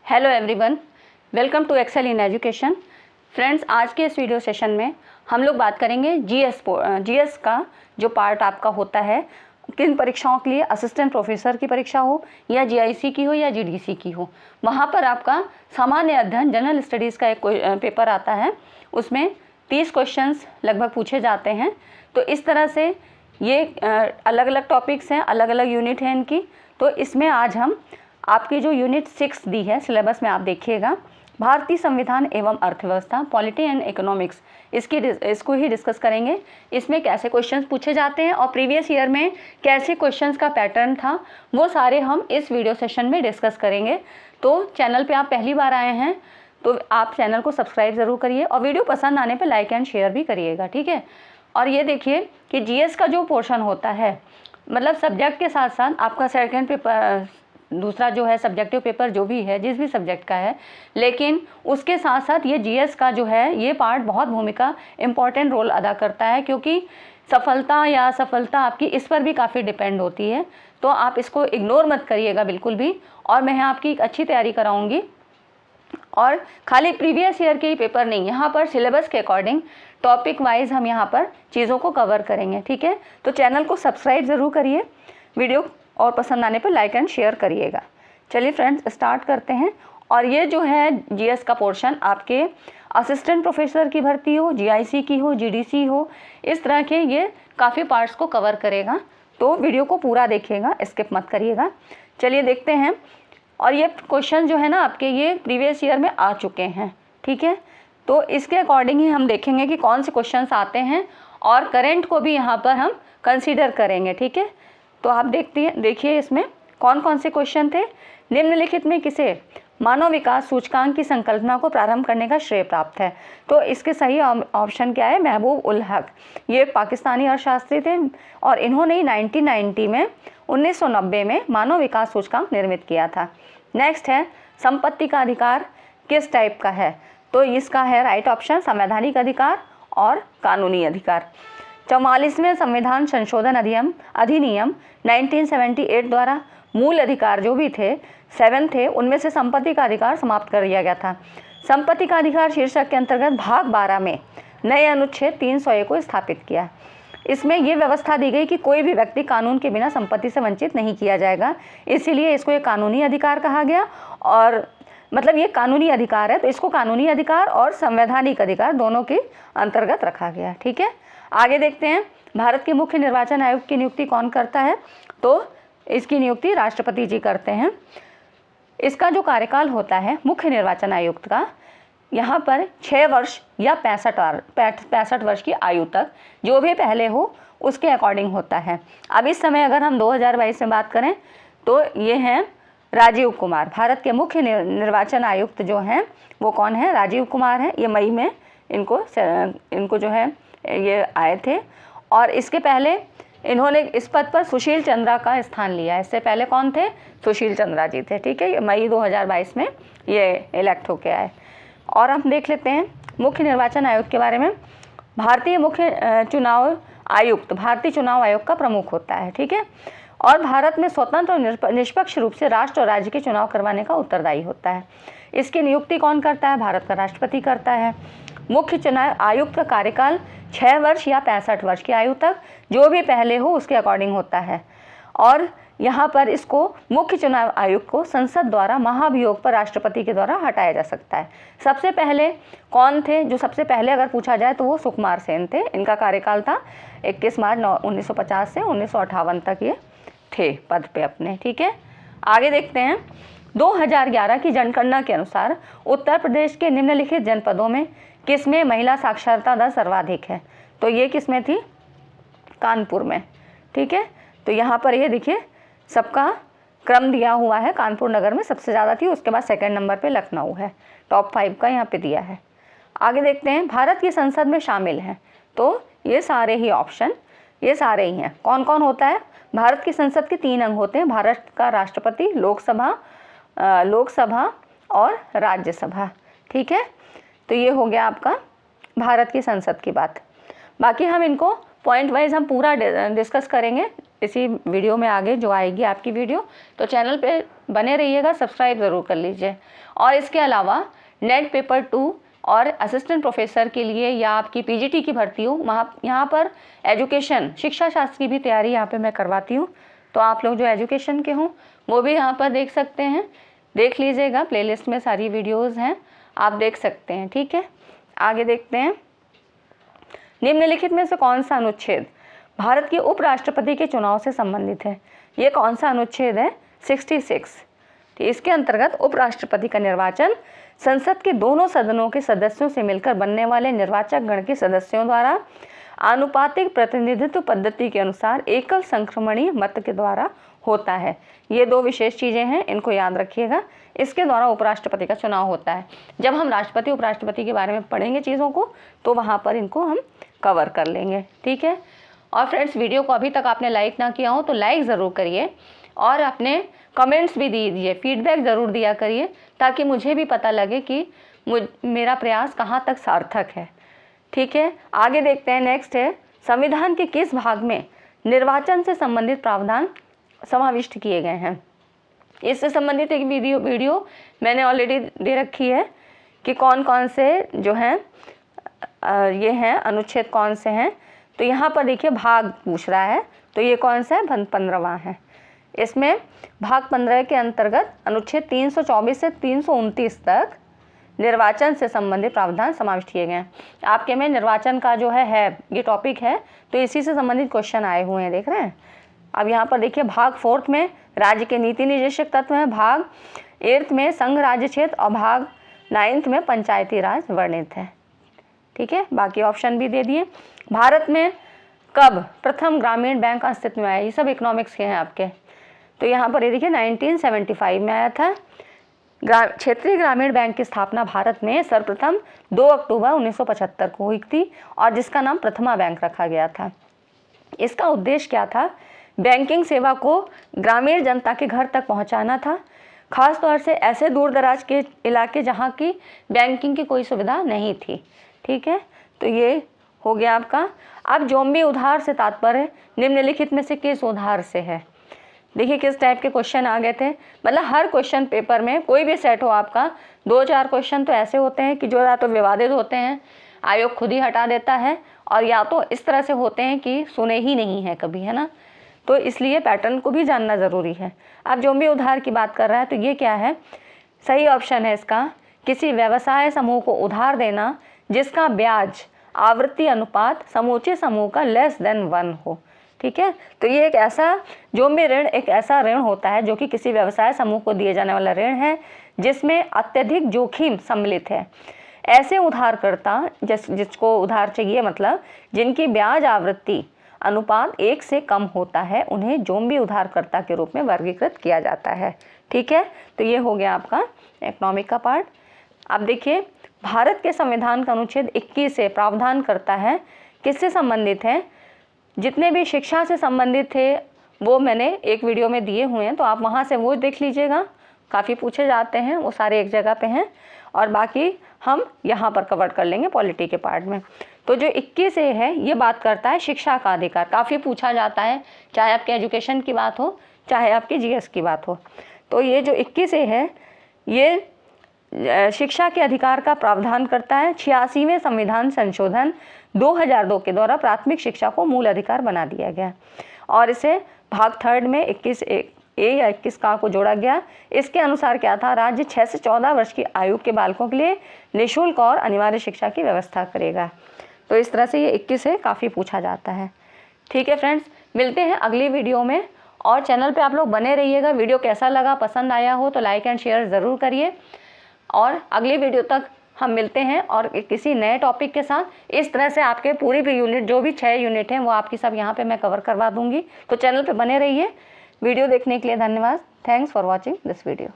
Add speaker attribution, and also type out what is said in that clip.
Speaker 1: Hello everyone, welcome to Excel in Education. Friends, आज के इस वीडियो सेशन में हम लोग बात करेंगे जीएस का जो पार्ट आपका होता है किन परीक्षाओं के लिए, असिस्टेंट प्रोफेसर की परीक्षा हो या जीआईसी की हो या जीडीसी की हो, वहाँ पर आपका सामान्य अध्ययन जनरल स्टडीज़ का एक पेपर आता है। उसमें 30 क्वेश्चंस लगभग पूछे जाते हैं। तो इस तरह से ये अलग अलग टॉपिक्स हैं, अलग अलग यूनिट हैं इनकी। तो इसमें आज हम आपकी जो यूनिट 6 दी है सिलेबस में, आप देखिएगा, भारतीय संविधान एवं अर्थव्यवस्था, पॉलिटी एंड इकोनॉमिक्स, इसको ही डिस्कस करेंगे। इसमें कैसे क्वेश्चंस पूछे जाते हैं और प्रीवियस ईयर में कैसे क्वेश्चंस का पैटर्न था, वो सारे हम इस वीडियो सेशन में डिस्कस करेंगे। तो चैनल पे आप पहली बार आए हैं तो आप चैनल को सब्सक्राइब ज़रूर करिए और वीडियो पसंद आने पर लाइक एंड शेयर भी करिएगा, ठीक है। और ये देखिए कि जीएस का जो पोर्शन होता है, मतलब सब्जेक्ट के साथ साथ आपका सेकेंड पेपर, दूसरा जो है सब्जेक्टिव पेपर जो भी है, जिस भी सब्जेक्ट का है, लेकिन उसके साथ साथ ये जीएस का जो है ये पार्ट बहुत भूमिका इम्पॉर्टेंट रोल अदा करता है, क्योंकि सफलता या असफलता आपकी इस पर भी काफ़ी डिपेंड होती है। तो आप इसको इग्नोर मत करिएगा बिल्कुल भी, और मैं आपकी एक अच्छी तैयारी कराऊंगी। और खाली प्रीवियस ईयर के ही पेपर नहीं, यहाँ पर सिलेबस के अकॉर्डिंग टॉपिक वाइज हम यहाँ पर चीज़ों को कवर करेंगे, ठीक है। तो चैनल को सब्सक्राइब ज़रूर करिए, वीडियो और पसंद आने पर लाइक एंड शेयर करिएगा। चलिए फ्रेंड्स, स्टार्ट करते हैं। और ये जो है जीएस का पोर्शन आपके असिस्टेंट प्रोफेसर की भर्ती हो, जीआईसी की हो, जीडीसी हो, इस तरह के ये काफ़ी पार्ट्स को कवर करेगा। तो वीडियो को पूरा देखिएगा, स्किप मत करिएगा। चलिए देखते हैं। और ये क्वेश्चन जो है ना आपके, ये प्रीवियस ईयर में आ चुके हैं, ठीक है। तो इसके अकॉर्डिंग ही हम देखेंगे कि कौन से क्वेश्चंस आते हैं और करेंट को भी यहाँ पर हम कंसीडर करेंगे, ठीक है। तो आप देखिए इसमें कौन कौन से क्वेश्चन थे। निम्नलिखित में किसे मानव विकास सूचकांक की संकल्पना को प्रारंभ करने का श्रेय प्राप्त है? तो इसके सही ऑप्शन क्या है? महबूब उल हक। ये पाकिस्तानी अर्थशास्त्री थे और इन्होंने 1990 में मानव विकास सूचकांक निर्मित किया था। नेक्स्ट है, संपत्ति का अधिकार किस टाइप का है? तो इसका है राइट ऑप्शन संवैधानिक अधिकार और कानूनी अधिकार। 44वें संविधान संशोधन अधिनियम 1978 द्वारा मूल अधिकार जो भी थे 7 थे, उनमें से संपत्ति का अधिकार समाप्त कर दिया गया था। संपत्ति का अधिकार शीर्षक के अंतर्गत भाग 12 में नए अनुच्छेद 301 को स्थापित किया। इसमें यह व्यवस्था दी गई कि कोई भी व्यक्ति कानून के बिना संपत्ति से वंचित नहीं किया जाएगा, इसीलिए इसको एक कानूनी अधिकार कहा गया। और मतलब ये कानूनी अधिकार है, तो इसको कानूनी अधिकार और संवैधानिक अधिकार दोनों के अंतर्गत रखा गया, ठीक है। आगे देखते हैं, भारत के मुख्य निर्वाचन आयुक्त की नियुक्ति कौन करता है? तो इसकी नियुक्ति राष्ट्रपति जी करते हैं। इसका जो कार्यकाल होता है मुख्य निर्वाचन आयुक्त का, यहाँ पर 6 वर्ष या 65 वर्ष की आयु तक, जो भी पहले हो उसके अकॉर्डिंग होता है। अब इस समय अगर हम 2022 में बात करें तो ये हैं राजीव कुमार। भारत के मुख्य निर्वाचन आयुक्त जो हैं वो कौन है? राजीव कुमार हैं। ये मई में इनको जो है ये आए थे। और इसके पहले इन्होंने इस पद पर सुशील चंद्रा का स्थान लिया। इससे पहले कौन थे? सुशील चंद्रा जी थे, ठीक है। ये मई 2022 में ये इलेक्ट होके आए। और हम देख लेते हैं मुख्य निर्वाचन आयुक्त के बारे में। भारतीय मुख्य चुनाव आयुक्त भारतीय चुनाव आयोग का प्रमुख होता है, ठीक है। और भारत में स्वतंत्र और निष्पक्ष रूप से राष्ट्र और राज्य के चुनाव करवाने का उत्तरदायी होता है। इसकी नियुक्ति कौन करता है? भारत का राष्ट्रपति करता है। मुख्य चुनाव आयुक्त का कार्यकाल 6 वर्ष या 65 वर्ष की आयु तक, जो भी पहले हो उसके अकॉर्डिंग होता है। और यहाँ पर इसको मुख्य चुनाव आयुक्त को संसद द्वारा महाभियोग पर राष्ट्रपति के द्वारा हटाया जा सकता है। सबसे पहले कौन थे? जो सबसे पहले अगर पूछा जाए तो वो सुकुमार सेन थे। इनका कार्यकाल था 21 मार्च 1950 से 1958 तक ये थे पद पे अपने, ठीक है। आगे देखते हैं, 2011 की जनगणना के अनुसार उत्तर प्रदेश के निम्नलिखित जनपदों में किसमें महिला साक्षरता दर सर्वाधिक है? तो ये किसमें थी? कानपुर में, ठीक है। तो यहाँ पर ये देखिए सबका क्रम दिया हुआ है। कानपुर नगर में सबसे ज़्यादा थी, उसके बाद सेकंड नंबर पे लखनऊ है। टॉप 5 का यहाँ पे दिया है। आगे देखते हैं, भारत की संसद में शामिल हैं। तो ये सारे ही ऑप्शन, ये सारे ही हैं। कौन कौन होता है? भारत की संसद के 3 अंग होते हैं, भारत का राष्ट्रपति, लोकसभा और राज्यसभा, ठीक है। तो ये हो गया आपका भारत की संसद की बात। बाकी हम इनको पॉइंट वाइज हम पूरा डिस्कस करेंगे इसी वीडियो में आगे जो आएगी आपकी वीडियो। तो चैनल पे बने रहिएगा, सब्सक्राइब ज़रूर कर लीजिए। और इसके अलावा नेट पेपर 2 और असिस्टेंट प्रोफेसर के लिए या आपकी पीजीटी की भर्ती हो, वहाँ यहाँ पर एजुकेशन शिक्षा शास्त्र की भी तैयारी यहाँ पे मैं करवाती हूँ। तो आप लोग जो एजुकेशन के हों वो भी यहाँ पर देख सकते हैं, देख लीजिएगा, प्लेलिस्ट में सारी वीडियोज़ हैं, आप देख सकते हैं। ठीक है, आगे देखते हैं। निम्नलिखित में से कौन सा अनुच्छेद भारत के उपराष्ट्रपति के चुनाव से संबंधित है? ये कौन सा अनुच्छेद है? 66। तो इसके अंतर्गत उपराष्ट्रपति का निर्वाचन संसद के दोनों सदनों के सदस्यों से मिलकर बनने वाले निर्वाचक गण के सदस्यों द्वारा आनुपातिक प्रतिनिधित्व पद्धति के अनुसार एकल संक्रमणीय मत के द्वारा होता है। ये 2 विशेष चीज़ें हैं, इनको याद रखिएगा। इसके द्वारा उपराष्ट्रपति का चुनाव होता है। जब हम राष्ट्रपति उपराष्ट्रपति के बारे में पढ़ेंगे चीज़ों को तो वहाँ पर इनको हम कवर कर लेंगे। ठीक है। और फ्रेंड्स, वीडियो को अभी तक आपने लाइक ना किया हो तो लाइक ज़रूर करिए और अपने कमेंट्स भी दीजिए, फीडबैक ज़रूर दिया करिए, ताकि मुझे भी पता लगे कि मेरा प्रयास कहाँ तक सार्थक है। ठीक है, आगे देखते हैं। नेक्स्ट है, संविधान के किस भाग में निर्वाचन से संबंधित प्रावधान समाविष्ट किए गए हैं? इससे संबंधित एक वीडियो मैंने ऑलरेडी दे रखी है कि कौन कौन से जो हैं ये हैं अनुच्छेद कौन से हैं। तो यहाँ पर देखिए भाग पूछ रहा है, तो ये कौन सा है? 15वां है। इसमें भाग 15 के अंतर्गत अनुच्छेद 324 से 329 तक निर्वाचन से संबंधित प्रावधान समाविष्ट किए गए हैं। आपके में निर्वाचन का जो है ये टॉपिक है, तो इसी से संबंधित क्वेश्चन आए हुए हैं, देख रहे हैं। अब यहाँ पर देखिए भाग 4 में राज्य के नीति निर्देशक तत्व हैं, भाग 8 में संघ राज्य क्षेत्र और भाग 9 में पंचायती राज वर्णित है। ठीक है, बाकी ऑप्शन भी दे दिए। भारत में कब प्रथम ग्रामीण बैंक अस्तित्व में आया? ये सब इकोनॉमिक्स के हैं आपके। तो यहाँ पर ये देखिए 1975 में आया था। क्षेत्रीय ग्रामीण बैंक की स्थापना भारत में सर्वप्रथम 2 अक्टूबर 1975 को हुई थी और जिसका नाम प्रथमा बैंक रखा गया था। इसका उद्देश्य क्या था? बैंकिंग सेवा को ग्रामीण जनता के घर तक पहुंचाना था, खास तौर से ऐसे दूर दराज के इलाके जहां की बैंकिंग की कोई सुविधा नहीं थी। ठीक है, तो ये हो गया आपका। अब जोम्बी उधार से तात्पर्य निम्नलिखित में से किस उधार से है? देखिए किस टाइप के क्वेश्चन आ गए थे। मतलब हर क्वेश्चन पेपर में कोई भी सेट हो आपका, 2-4 क्वेश्चन तो ऐसे होते हैं कि जो या तो विवादित होते हैं, आयोग खुद ही हटा देता है, और या तो इस तरह से होते हैं कि सुने ही नहीं है कभी, है ना। तो इसलिए पैटर्न को भी जानना ज़रूरी है। अब जोम्बी उधार की बात कर रहा है तो ये क्या है? सही ऑप्शन है इसका, किसी व्यवसाय समूह को उधार देना जिसका ब्याज आवृत्ति अनुपात समूचे समूह का <1 हो। ठीक है, तो ये एक ऐसा जोम्बी ऋण एक ऐसा ऋण होता है जो कि किसी व्यवसाय समूह को दिए जाने वाला ऋण है जिसमें अत्यधिक जोखिम सम्मिलित है। ऐसे उधारकर्ता जिसको उधार चाहिए, मतलब जिनकी ब्याज आवृत्ति अनुपात 1 से कम होता है, उन्हें जोम्बी उधारकर्ता के रूप में वर्गीकृत किया जाता है। ठीक है, तो ये हो गया आपका इकोनॉमिक का पार्ट। अब देखिए भारत के संविधान का अनुच्छेद 21 से प्रावधान करता है, किससे संबंधित है? जितने भी शिक्षा से संबंधित थे वो मैंने एक वीडियो में दिए हुए हैं, तो आप वहाँ से वो देख लीजिएगा, काफ़ी पूछे जाते हैं, वो सारे एक जगह पे हैं, और बाकी हम यहाँ पर कवर कर लेंगे पॉलिटी के पार्ट में। तो जो 21 से है ये बात करता है शिक्षा का अधिकार, काफ़ी पूछा जाता है, चाहे आपके एजुकेशन की बात हो चाहे आपकी जीएस की बात हो। तो ये जो 21 से है ये शिक्षा के अधिकार का प्रावधान करता है। 86वें संविधान संशोधन 2002 के द्वारा प्राथमिक शिक्षा को मूल अधिकार बना दिया गया और इसे भाग 3 में 21A या 21 को जोड़ा गया। इसके अनुसार क्या था? राज्य 6 से 14 वर्ष की आयु के बालकों के लिए निःशुल्क और अनिवार्य शिक्षा की व्यवस्था करेगा। तो इस तरह से ये 21 से काफ़ी पूछा जाता है। ठीक है फ्रेंड्स, मिलते हैं अगली वीडियो में, और चैनल पे आप लोग बने रहिएगा। वीडियो कैसा लगा, पसंद आया हो तो लाइक एंड शेयर ज़रूर करिए, और अगली वीडियो तक हम मिलते हैं और किसी नए टॉपिक के साथ। इस तरह से आपके पूरी भी यूनिट, जो भी 6 यूनिट हैं, वो आपकी सब यहाँ पे मैं कवर करवा दूँगी। तो चैनल पे बने रहिए। वीडियो देखने के लिए धन्यवाद। Thanks for watching this video.